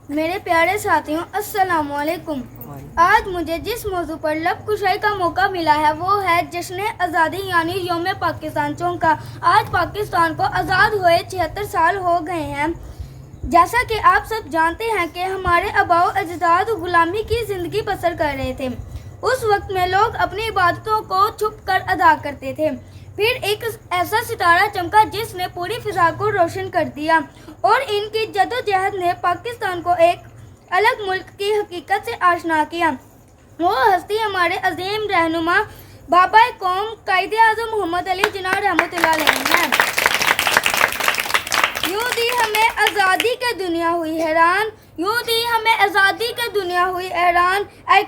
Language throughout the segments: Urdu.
میرے پیارے ساتھیوں، السلام علیکم۔ آج مجھے جس موضوع پر لب کشائی کا موقع ملا ہے وہ ہے جشن آزادی یعنی یوم پاکستان چونکہ آج پاکستان کو آزاد ہوئے 76 سال ہو گئے ہیں۔ جیسا کہ آپ سب جانتے ہیں کہ ہمارے آباء و اجداد غلامی کی زندگی بسر کر رہے تھے۔ اس وقت میں لوگ اپنی عبادتوں کو چھپ کر ادا کرتے تھے۔ پھر ایک ایسا ستارہ چمکا جس نے پوری فضا کو روشن کر دیا اور ان کی جدوجہد نے پاکستان کو ایک الگ ملک کی حقیقت سے آشنا کیا۔ وہ ہستی ہمارے عظیم رہنما بابا قوم قائد اعظم محمد علی جناح رحمۃ اللہ علیہ ہیں۔ یوں دی ہمیں آزادی کی دنیا ہوئی حیران، یوں دی ہمیں آزادی کی دنیا ہوئی حیران، اے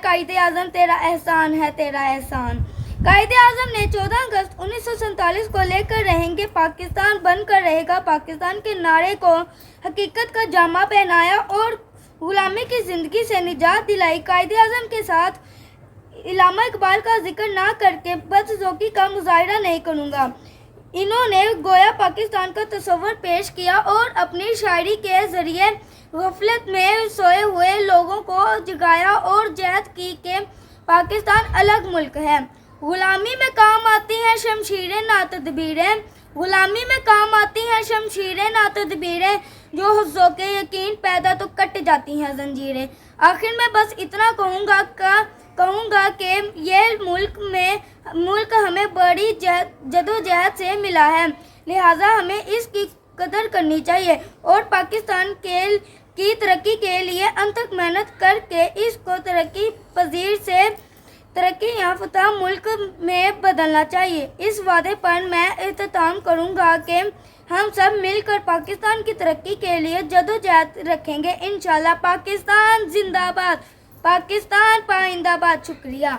قائد اعظم تیرا احسان ہے تیرا احسان۔ قائد اعظم نے 14 اگست 1947 کو لے کر رہیں گے پاکستان بن کر رہے گا پاکستان کے نعرے کو حقیقت کا جامہ پہنایا اور غلامی کی زندگی سے نجات دلائی۔ قائد اعظم کے ساتھ علامہ اقبال کا ذکر نہ کر کے بدذوقی کا مظاہرہ نہیں کروں گا۔ انہوں نے گویا پاکستان کا تصور پیش کیا اور اپنی شاعری کے ذریعے غفلت میں سوئے ہوئے لوگوں کو جگایا اور جہد کی کہ پاکستان الگ ملک ہے۔ غلامی میں کام آتی ہیں شمشیریں نہ تدبیریں، غلامی میں کام آتی ہیں شمشیریں نہ تدبیریں، جو حظوں کے یقین پیدا تو کٹ جاتی ہیں زنجیریں۔ آخر میں بس اتنا کہوں گا کہ یہ ملک ہمیں بڑی جدوجہد سے ملا ہے، لہٰذا ہمیں اس کی قدر کرنی چاہیے اور پاکستان کی ترقی کے لیے انتھک محنت کر کے اس کو ترقی پذیر سے ترقی یافتہ ملک میں بدلنا چاہیے۔ اس وعدے پر میں اختتام کروں گا کہ ہم سب مل کر پاکستان کی ترقی کے لیے جدوجہد رکھیں گے انشاءاللہ۔ پاکستان زندہ باد، پاکستان پائندہ باد۔ شکریہ۔